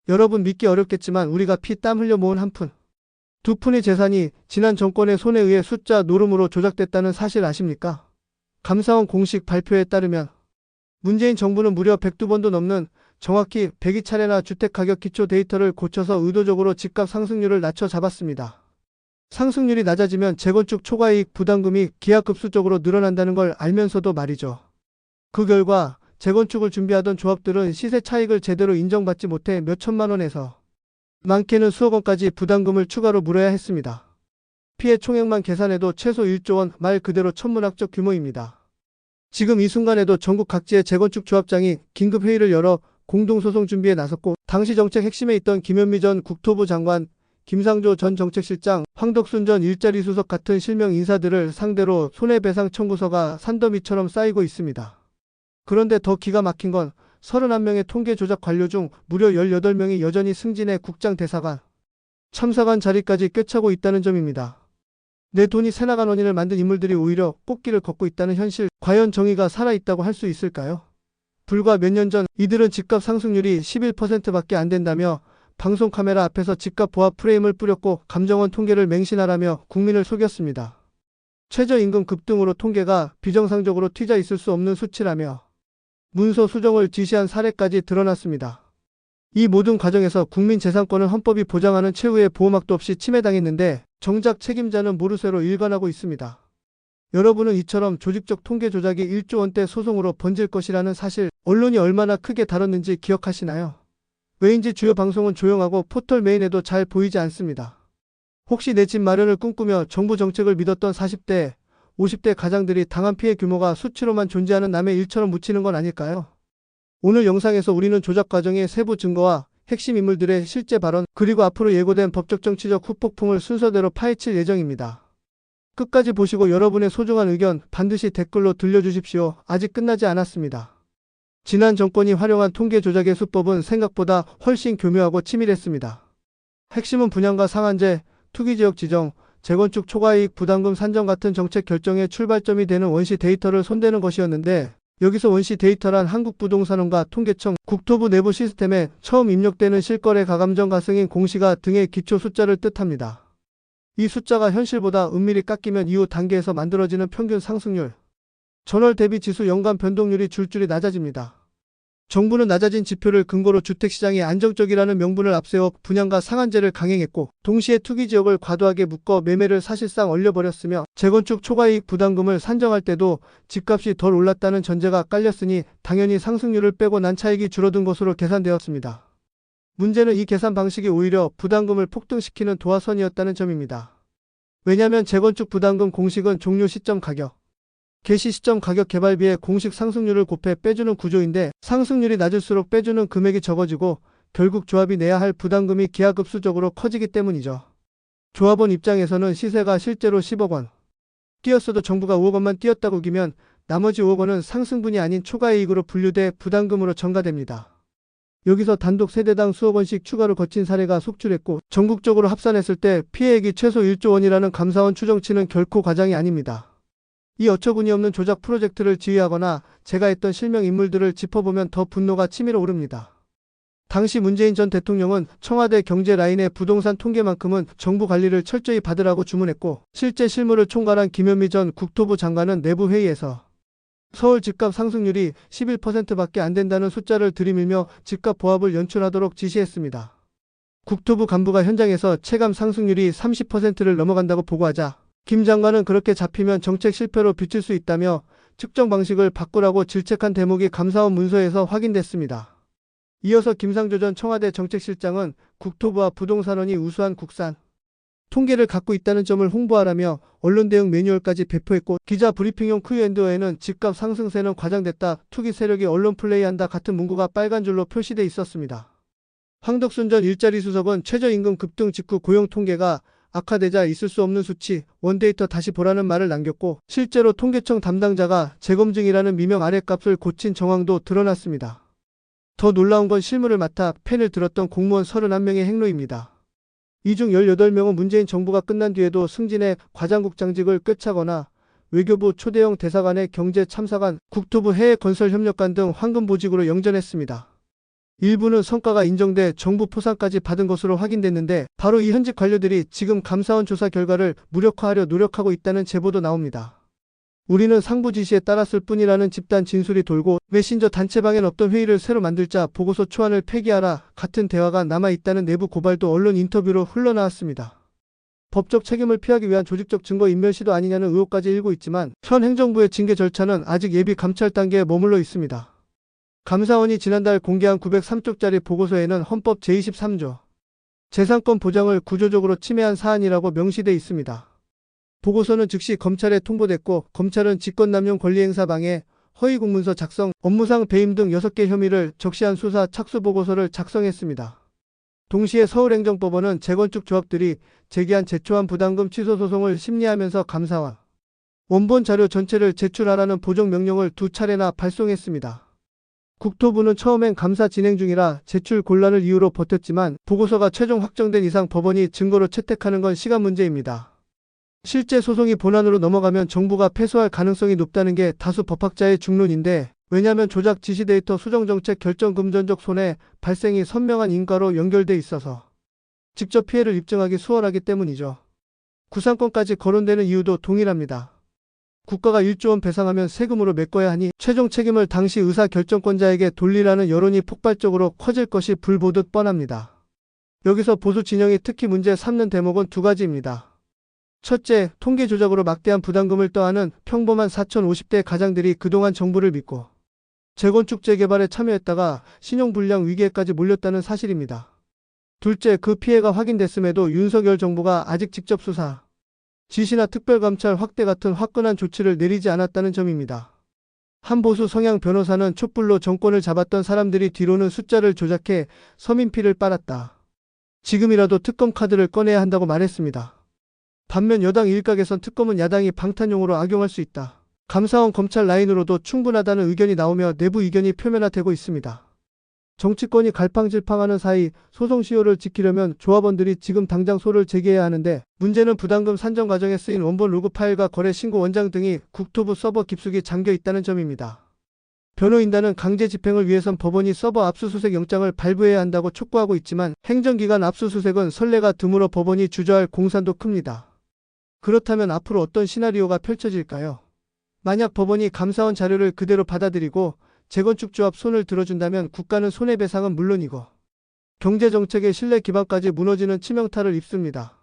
여러분 믿기 어렵겠지만 우리가 피 땀 흘려 모은 한 푼, 두 푼의 재산이 지난 정권의 손에 의해 숫자 노름으로 조작됐다는 사실 아십니까? 감사원 공식 발표에 따르면 문재인 정부는 무려 102번도 넘는 정확히 102차례나 주택가격 기초 데이터를 고쳐서 의도적으로 집값 상승률을 낮춰 잡았습니다. 상승률이 낮아지면 재건축 초과이익 부담금이 기하급수적으로 늘어난다는 걸 알면서도 말이죠. 그 결과 재건축을 준비하던 조합들은 시세 차익을 제대로 인정받지 못해 몇 천만 원에서 많게는 수억 원까지 부담금을 추가로 물어야 했습니다. 피해 총액만 계산해도 최소 1조 원, 말 그대로 천문학적 규모입니다. 지금 이 순간에도 전국 각지의 재건축 조합장이 긴급회의를 열어 공동소송 준비에 나섰고, 당시 정책 핵심에 있던 김현미 전 국토부 장관, 김상조 전 정책실장, 황덕순 전 일자리 수석 같은 실명 인사들을 상대로 손해배상 청구서가 산더미처럼 쌓이고 있습니다. 그런데 더 기가 막힌 건 31명의 통계 조작 관료 중 무려 18명이 여전히 승진해 국장 대사관, 참사관 자리까지 꿰차고 있다는 점입니다. 내 돈이 새나간 원인을 만든 인물들이 오히려 꽃길을 걷고 있다는 현실, 과연 정의가 살아있다고 할 수 있을까요? 불과 몇 년 전 이들은 집값 상승률이 11%밖에 안 된다며 방송 카메라 앞에서 집값 보합 프레임을 뿌렸고 감정원 통계를 맹신하라며 국민을 속였습니다. 최저임금 급등으로 통계가 비정상적으로 튀자 있을 수 없는 수치라며 문서 수정을 지시한 사례까지 드러났습니다. 이 모든 과정에서 국민재산권은 헌법이 보장하는 최후의 보호막도 없이 침해당했는데 정작 책임자는 모르쇠로 일관하고 있습니다. 여러분은 이처럼 조직적 통계 조작이 1조 원대 소송으로 번질 것이라는 사실, 언론이 얼마나 크게 다뤘는지 기억하시나요? 왜인지 주요 방송은 조용하고 포털 메인에도 잘 보이지 않습니다. 혹시 내 집 마련을 꿈꾸며 정부 정책을 믿었던 40대, 50대 가장들이 당한 피해 규모가 수치로만 존재하는 남의 일처럼 묻히는 건 아닐까요? 오늘 영상에서 우리는 조작 과정의 세부 증거와 핵심 인물들의 실제 발언, 그리고 앞으로 예고된 법적 정치적 후폭풍을 순서대로 파헤칠 예정입니다. 끝까지 보시고 여러분의 소중한 의견 반드시 댓글로 들려주십시오. 아직 끝나지 않았습니다. 지난 정권이 활용한 통계 조작의 수법은 생각보다 훨씬 교묘하고 치밀했습니다. 핵심은 분양가 상한제, 투기지역 지정, 재건축 초과이익 부담금 산정 같은 정책 결정의 출발점이 되는 원시 데이터를 손대는 것이었는데, 여기서 원시 데이터란 한국부동산원과 통계청, 국토부 내부 시스템에 처음 입력되는 실거래 가감정 승인 공시가 등의 기초 숫자를 뜻합니다. 이 숫자가 현실보다 은밀히 깎이면 이후 단계에서 만들어지는 평균 상승률, 전월 대비 지수 연간 변동률이 줄줄이 낮아집니다. 정부는 낮아진 지표를 근거로 주택시장이 안정적이라는 명분을 앞세워 분양가 상한제를 강행했고, 동시에 투기지역을 과도하게 묶어 매매를 사실상 얼려버렸으며, 재건축 초과이익 부담금을 산정할 때도 집값이 덜 올랐다는 전제가 깔렸으니 당연히 상승률을 빼고 난 차익이 줄어든 것으로 계산되었습니다. 문제는 이 계산 방식이 오히려 부담금을 폭등시키는 도화선이었다는 점입니다. 왜냐하면 재건축 부담금 공식은 종료 시점 가격, 개시 시점 가격 개발비의 공식 상승률을 곱해 빼주는 구조인데, 상승률이 낮을수록 빼주는 금액이 적어지고 결국 조합이 내야 할 부담금이 기하급수적으로 커지기 때문이죠. 조합원 입장에서는 시세가 실제로 10억 원 뛰었어도 정부가 5억 원만 뛰었다고 우기면 나머지 5억 원은 상승분이 아닌 초과이익으로 분류돼 부담금으로 전가됩니다. 여기서 단독 세대당 수억 원씩 추가로 거친 사례가 속출했고, 전국적으로 합산했을 때 피해액이 최소 1조 원이라는 감사원 추정치는 결코 과장이 아닙니다. 이 어처구니 없는 조작 프로젝트를 지휘하거나 제가 했던 실명 인물들을 짚어보면 더 분노가 치밀어 오릅니다. 당시 문재인 전 대통령은 청와대 경제 라인의 부동산 통계만큼은 정부 관리를 철저히 받으라고 주문했고, 실제 실무를 총괄한 김현미 전 국토부 장관은 내부 회의에서 서울 집값 상승률이 11%밖에 안 된다는 숫자를 들이밀며 집값 보합을 연출하도록 지시했습니다. 국토부 간부가 현장에서 체감 상승률이 30%를 넘어간다고 보고하자 김 장관은 그렇게 잡히면 정책 실패로 비칠 수 있다며 측정 방식을 바꾸라고 질책한 대목이 감사원 문서에서 확인됐습니다. 이어서 김상조 전 청와대 정책실장은 국토부와 부동산원이 우수한 국산 통계를 갖고 있다는 점을 홍보하라며 언론 대응 매뉴얼까지 배포했고, 기자 브리핑용 Q&A에는 집값 상승세는 과장됐다, 투기 세력이 언론 플레이한다 같은 문구가 빨간 줄로 표시돼 있었습니다. 황덕순 전 일자리 수석은 최저임금 급등 직후 고용 통계가 악화되자 있을 수 없는 수치, 원데이터 다시 보라는 말을 남겼고, 실제로 통계청 담당자가 재검증이라는 미명 아래 값을 고친 정황도 드러났습니다. 더 놀라운 건 실무를 맡아 펜을 들었던 공무원 31명의 행로입니다. 이 중 18명은 문재인 정부가 끝난 뒤에도 승진해 과장국장직을 꿰차거나 외교부 초대형 대사관의 경제참사관, 국토부 해외건설협력관 등 황금보직으로 영전했습니다. 일부는 성과가 인정돼 정부 포상까지 받은 것으로 확인됐는데 바로 이 현직 관료들이 지금 감사원 조사 결과를 무력화하려 노력하고 있다는 제보도 나옵니다. 우리는 상부 지시에 따랐을 뿐이라는 집단 진술이 돌고 메신저 단체방엔 없던 회의를 새로 만들자 보고서 초안을 폐기하라 같은 대화가 남아있다는 내부 고발도 언론 인터뷰로 흘러나왔습니다. 법적 책임을 피하기 위한 조직적 증거 인멸 시도 아니냐는 의혹까지 일고 있지만 현 행정부의 징계 절차는 아직 예비 감찰 단계에 머물러 있습니다. 감사원이 지난달 공개한 903쪽짜리 보고서에는 헌법 제23조 재산권 보장을 구조적으로 침해한 사안이라고 명시돼 있습니다. 보고서는 즉시 검찰에 통보됐고 검찰은 직권남용 권리행사 방해, 허위공문서 작성, 업무상 배임 등 6개 혐의를 적시한 수사 착수보고서를 작성했습니다. 동시에 서울행정법원은 재건축 조합들이 제기한 제초한 부담금 취소 소송을 심리하면서 감사원 원본 자료 전체를 제출하라는 보정명령을 2차례나 발송했습니다. 국토부는 처음엔 감사 진행 중이라 제출 곤란을 이유로 버텼지만 보고서가 최종 확정된 이상 법원이 증거로 채택하는 건 시간 문제입니다. 실제 소송이 본안으로 넘어가면 정부가 패소할 가능성이 높다는 게 다수 법학자의 중론인데 왜냐하면 조작 지시 데이터 수정정책 결정 금전적 손해 발생이 선명한 인과로 연결돼 있어서 직접 피해를 입증하기 수월하기 때문이죠. 구상권까지 거론되는 이유도 동일합니다. 국가가 1조 원 배상하면 세금으로 메꿔야 하니 최종 책임을 당시 의사결정권자에게 돌리라는 여론이 폭발적으로 커질 것이 불보듯 뻔합니다. 여기서 보수 진영이 특히 문제 삼는 대목은 두 가지입니다. 첫째, 통계 조작으로 막대한 부담금을 떠안은 평범한 4,050대 가장들이 그동안 정부를 믿고 재건축 재개발에 참여했다가 신용불량 위기에까지 몰렸다는 사실입니다. 둘째, 그 피해가 확인됐음에도 윤석열 정부가 아직 직접 수사, 지시나 특별감찰 확대 같은 화끈한 조치를 내리지 않았다는 점입니다. 한 보수 성향 변호사는 촛불로 정권을 잡았던 사람들이 뒤로는 숫자를 조작해 서민 피를 빨았다. 지금이라도 특검 카드를 꺼내야 한다고 말했습니다. 반면 여당 일각에선 특검은 야당이 방탄용으로 악용할 수 있다. 감사원 검찰 라인으로도 충분하다는 의견이 나오며 내부 이견이 표면화되고 있습니다. 정치권이 갈팡질팡하는 사이 소송 시효를 지키려면 조합원들이 지금 당장 소를 제기해야 하는데 문제는 부담금 산정 과정에 쓰인 원본 로그 파일과 거래 신고 원장 등이 국토부 서버 깊숙이 잠겨 있다는 점입니다. 변호인단은 강제 집행을 위해선 법원이 서버 압수수색 영장을 발부해야 한다고 촉구하고 있지만 행정기관 압수수색은 선례가 드물어 법원이 주저할 공산도 큽니다. 그렇다면 앞으로 어떤 시나리오가 펼쳐질까요? 만약 법원이 감사원 자료를 그대로 받아들이고 재건축 조합 손을 들어준다면 국가는 손해배상은 물론이고 경제정책의 신뢰 기반까지 무너지는 치명타를 입습니다.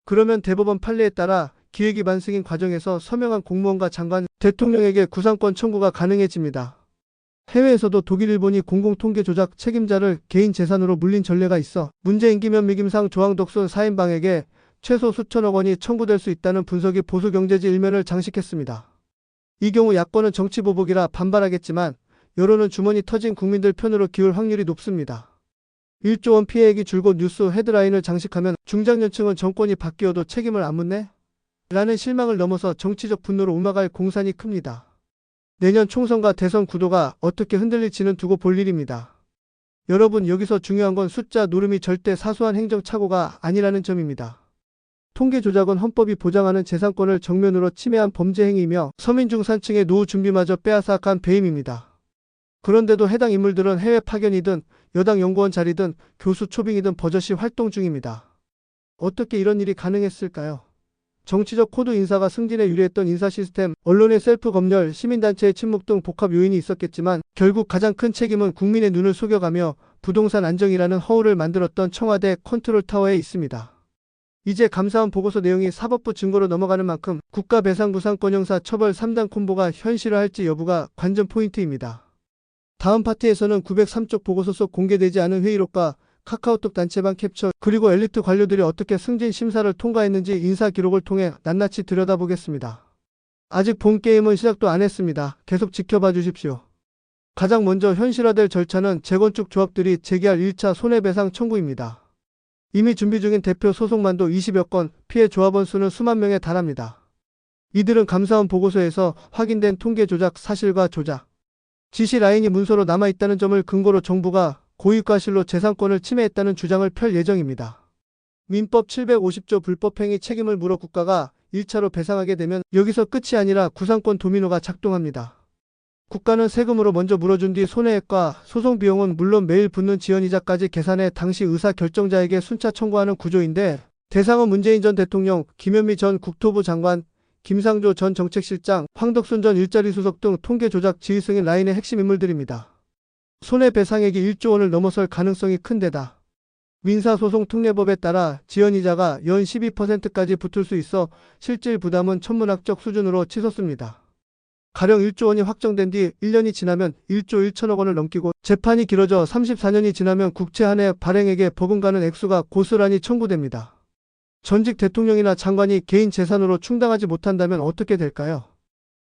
그러면 대법원 판례에 따라 기획위반 승인 과정에서 서명한 공무원과 장관, 대통령에게 구상권 청구가 가능해집니다. 해외에서도 독일, 일본이 공공통계 조작 책임자를 개인 재산으로 물린 전례가 있어 문제 임기면 미김상 조항덕순 사인방에게 최소 수천억 원이 청구될 수 있다는 분석이 보수 경제지 일면을 장식했습니다. 이 경우 야권은 정치보복이라 반발하겠지만 여론은 주머니 터진 국민들 편으로 기울 확률이 높습니다. 1조 원 피해액이 줄곧 뉴스 헤드라인을 장식하면 중장년층은 정권이 바뀌어도 책임을 안 묻네? 라는 실망을 넘어서 정치적 분노로 옮아갈 공산이 큽니다. 내년 총선과 대선 구도가 어떻게 흔들릴지는 두고 볼 일입니다. 여러분, 여기서 중요한 건 숫자 노름이 절대 사소한 행정착오가 아니라는 점입니다. 통계 조작은 헌법이 보장하는 재산권을 정면으로 침해한 범죄 행위이며 서민 중산층의 노후 준비마저 빼앗아간 배임입니다. 그런데도 해당 인물들은 해외 파견이든 여당 연구원 자리든 교수 초빙이든 버젓이 활동 중입니다. 어떻게 이런 일이 가능했을까요? 정치적 코드 인사가 승진에 유리했던 인사 시스템, 언론의 셀프 검열, 시민단체의 침묵 등 복합 요인이 있었겠지만 결국 가장 큰 책임은 국민의 눈을 속여가며 부동산 안정이라는 허울을 만들었던 청와대 컨트롤타워에 있습니다. 이제 감사원 보고서 내용이 사법부 증거로 넘어가는 만큼 국가배상구상권 형사 처벌 3단 콤보가 현실화할지 여부가 관전 포인트입니다. 다음 파트에서는 903쪽 보고서 속 공개되지 않은 회의록과 카카오톡 단체방 캡처 그리고 엘리트 관료들이 어떻게 승진 심사를 통과했는지 인사 기록을 통해 낱낱이 들여다보겠습니다. 아직 본 게임은 시작도 안 했습니다. 계속 지켜봐 주십시오. 가장 먼저 현실화될 절차는 재건축 조합들이 제기할 1차 손해배상 청구입니다. 이미 준비 중인 대표 소송만도 20여 건, 피해 조합원 수는 수만 명에 달합니다. 이들은 감사원 보고서에서 확인된 통계 조작 사실과 조작, 지시 라인이 문서로 남아있다는 점을 근거로 정부가 고의과실로 재산권을 침해했다는 주장을 펼 예정입니다. 민법 750조 불법행위 책임을 물어 국가가 1차로 배상하게 되면 여기서 끝이 아니라 구상권 도미노가 작동합니다. 국가는 세금으로 먼저 물어준 뒤 손해액과 소송 비용은 물론 매일 붙는 지연이자까지 계산해 당시 의사결정자에게 순차 청구하는 구조인데, 대상은 문재인 전 대통령, 김현미 전 국토부 장관, 김상조 전 정책실장, 황덕순 전 일자리 수석 등 통계 조작 지휘 승인 라인의 핵심 인물들입니다. 손해배상액이 1조 원을 넘어설 가능성이 큰 데다 민사소송특례법에 따라 지연이자가 연 12%까지 붙을 수 있어 실질 부담은 천문학적 수준으로 치솟습니다. 가령 1조 원이 확정된 뒤 1년이 지나면 1조 1천억 원을 넘기고, 재판이 길어져 34년이 지나면 국채 한 해 발행액에 버금가는 액수가 고스란히 청구됩니다. 전직 대통령이나 장관이 개인 재산으로 충당하지 못한다면 어떻게 될까요?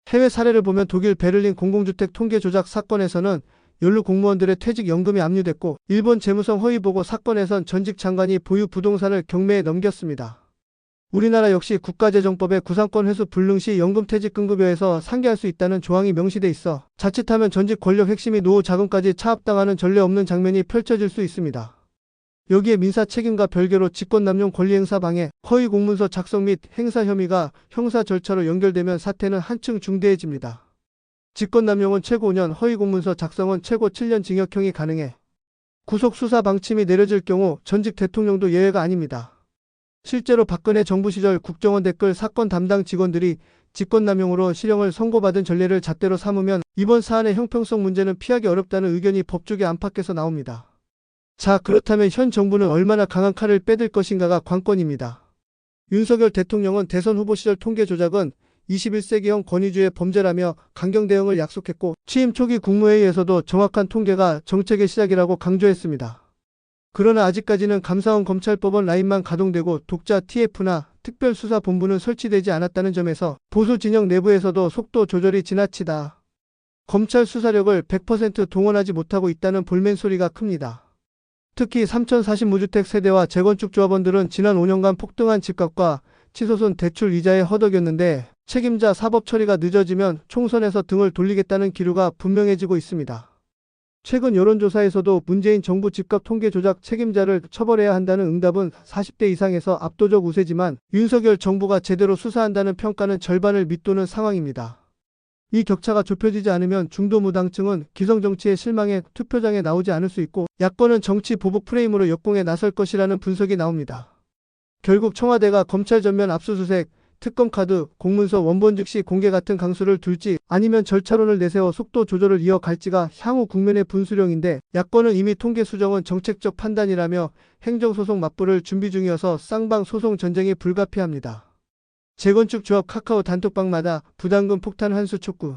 해외 사례를 보면 독일 베를린 공공주택 통계 조작 사건에서는 연루 공무원들의 퇴직연금이 압류됐고, 일본 재무성 허위 보고 사건에선 전직 장관이 보유 부동산을 경매에 넘겼습니다. 우리나라 역시 국가재정법에 구상권 회수 불능 시 연금퇴직금급여에서 상계할 수 있다는 조항이 명시돼 있어 자칫하면 전직 권력 핵심이 노후 자금까지 차압당하는 전례 없는 장면이 펼쳐질 수 있습니다. 여기에 민사 책임과 별개로 직권남용 권리행사 방해, 허위 공문서 작성 및 행사 혐의가 형사 절차로 연결되면 사태는 한층 중대해집니다. 직권남용은 최고 5년, 허위 공문서 작성은 최고 7년 징역형이 가능해 구속수사 방침이 내려질 경우 전직 대통령도 예외가 아닙니다. 실제로 박근혜 정부 시절 국정원 댓글 사건 담당 직원들이 직권남용으로 실형을 선고받은 전례를 잣대로 삼으면 이번 사안의 형평성 문제는 피하기 어렵다는 의견이 법조계 안팎에서 나옵니다. 자, 그렇다면 현 정부는 얼마나 강한 칼을 빼들 것인가가 관건입니다. 윤석열 대통령은 대선 후보 시절 통계 조작은 21세기형 권위주의 범죄라며 강경 대응을 약속했고, 취임 초기 국무회의에서도 정확한 통계가 정책의 시작이라고 강조했습니다. 그러나 아직까지는 감사원 검찰법원 라인만 가동되고 독자 TF나 특별수사본부는 설치되지 않았다는 점에서 보수 진영 내부에서도 속도 조절이 지나치다, 검찰 수사력을 100% 동원하지 못하고 있다는 볼멘소리가 큽니다. 특히 3040무주택 세대와 재건축 조합원들은 지난 5년간 폭등한 집값과 치솟은 대출 이자에 허덕였는데, 책임자 사법 처리가 늦어지면 총선에서 등을 돌리겠다는 기류가 분명해지고 있습니다. 최근 여론조사에서도 문재인 정부 집값 통계 조작 책임자를 처벌해야 한다는 응답은 40대 이상에서 압도적 우세지만, 윤석열 정부가 제대로 수사한다는 평가는 절반을 밑도는 상황입니다. 이 격차가 좁혀지지 않으면 중도무당층은 기성정치에 실망해 투표장에 나오지 않을 수 있고, 야권은 정치 보복 프레임으로 역공에 나설 것이라는 분석이 나옵니다. 결국 청와대가 검찰 전면 압수수색, 특검 카드, 공문서 원본 즉시 공개 같은 강수를 둘지, 아니면 절차론을 내세워 속도 조절을 이어갈지가 향후 국면의 분수령인데, 야권은 이미 통계 수정은 정책적 판단이라며 행정소송 맞불을 준비 중이어서 쌍방 소송 전쟁이 불가피합니다. 재건축 조합 카카오 단톡방마다 부담금 폭탄 한수 촉구,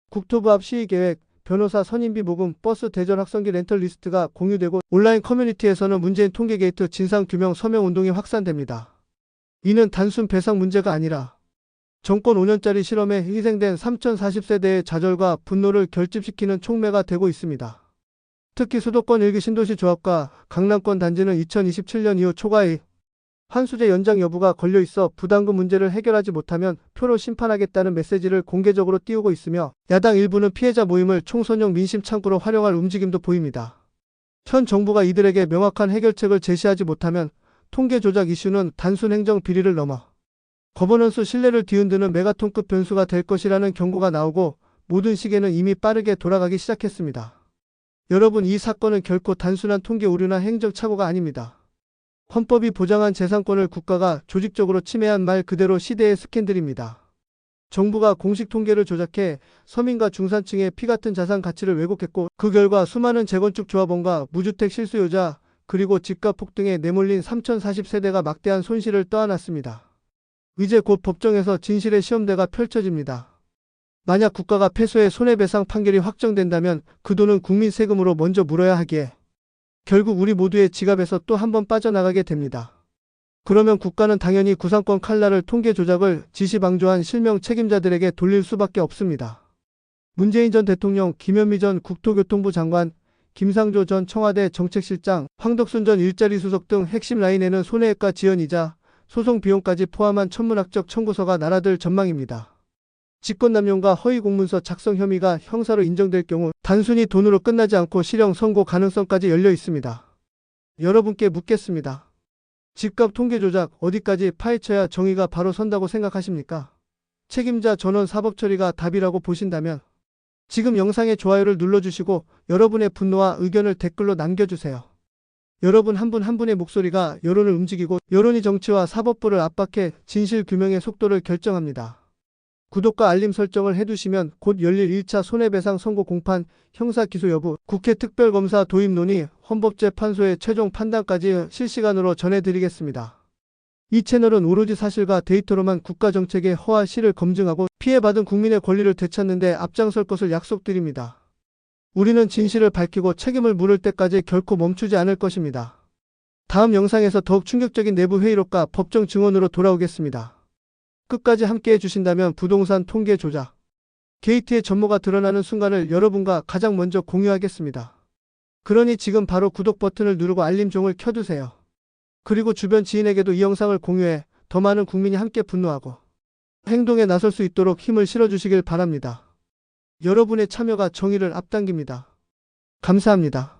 국토부 앞 시의계획, 변호사 선임비 모금, 버스 대절 학생기 렌털 리스트가 공유되고, 온라인 커뮤니티에서는 문재인 통계 게이트 진상규명 서명 운동이 확산됩니다. 이는 단순 배상 문제가 아니라 정권 5년짜리 실험에 희생된 3040세대의 좌절과 분노를 결집시키는 촉매가 되고 있습니다. 특히 수도권 일기 신도시 조합과 강남권 단지는 2027년 이후 초과의 환수제 연장 여부가 걸려있어 부담금 문제를 해결하지 못하면 표로 심판하겠다는 메시지를 공개적으로 띄우고 있으며, 야당 일부는 피해자 모임을 총선용 민심 창구로 활용할 움직임도 보입니다. 현 정부가 이들에게 명확한 해결책을 제시하지 못하면 통계 조작 이슈는 단순 행정 비리를 넘어 거버넌스 신뢰를 뒤흔드는 메가톤급 변수가 될 것이라는 경고가 나오고, 모든 시계는 이미 빠르게 돌아가기 시작했습니다. 여러분, 이 사건은 결코 단순한 통계 오류나 행정 착오가 아닙니다. 헌법이 보장한 재산권을 국가가 조직적으로 침해한 말 그대로 시대의 스캔들입니다. 정부가 공식 통계를 조작해 서민과 중산층의 피같은 자산 가치를 왜곡했고, 그 결과 수많은 재건축 조합원과 무주택 실수요자, 그리고 집값 폭등에 내몰린 3040세대가 막대한 손실을 떠안았습니다. 이제 곧 법정에서 진실의 시험대가 펼쳐집니다. 만약 국가가 패소해 손해배상 판결이 확정된다면 그 돈은 국민 세금으로 먼저 물어야 하기에 결국 우리 모두의 지갑에서 또 한 번 빠져나가게 됩니다. 그러면 국가는 당연히 구상권 칼날을 통계 조작을 지시방조한 실명 책임자들에게 돌릴 수밖에 없습니다. 문재인 전 대통령, 김현미 전 국토교통부 장관, 김상조 전 청와대 정책실장, 황덕순 전 일자리 수석 등 핵심 라인에는 손해액과 지연이자, 소송 비용까지 포함한 천문학적 청구서가 날아들 전망입니다. 직권남용과 허위 공문서 작성 혐의가 형사로 인정될 경우 단순히 돈으로 끝나지 않고 실형 선고 가능성까지 열려 있습니다. 여러분께 묻겠습니다. 집값 통계 조작 어디까지 파헤쳐야 정의가 바로 선다고 생각하십니까? 책임자 전원 사법 처리가 답이라고 보신다면 지금 영상에 좋아요를 눌러주시고 여러분의 분노와 의견을 댓글로 남겨주세요. 여러분 한 분 한 분의 목소리가 여론을 움직이고 여론이 정치와 사법부를 압박해 진실 규명의 속도를 결정합니다. 구독과 알림 설정을 해두시면 곧 열릴 1차 손해배상 선고 공판, 형사 기소 여부, 국회 특별검사 도입 논의, 헌법재판소의 최종 판단까지 실시간으로 전해드리겠습니다. 이 채널은 오로지 사실과 데이터로만 국가정책의 허와 실을 검증하고 피해받은 국민의 권리를 되찾는 데 앞장설 것을 약속드립니다. 우리는 진실을 밝히고 책임을 물을 때까지 결코 멈추지 않을 것입니다. 다음 영상에서 더욱 충격적인 내부 회의록과 법정 증언으로 돌아오겠습니다. 끝까지 함께해 주신다면 부동산 통계 조작 게이트의 전모가 드러나는 순간을 여러분과 가장 먼저 공유하겠습니다. 그러니 지금 바로 구독 버튼을 누르고 알림종을 켜두세요. 그리고 주변 지인에게도 이 영상을 공유해 더 많은 국민이 함께 분노하고 행동에 나설 수 있도록 힘을 실어주시길 바랍니다. 여러분의 참여가 정의를 앞당깁니다. 감사합니다.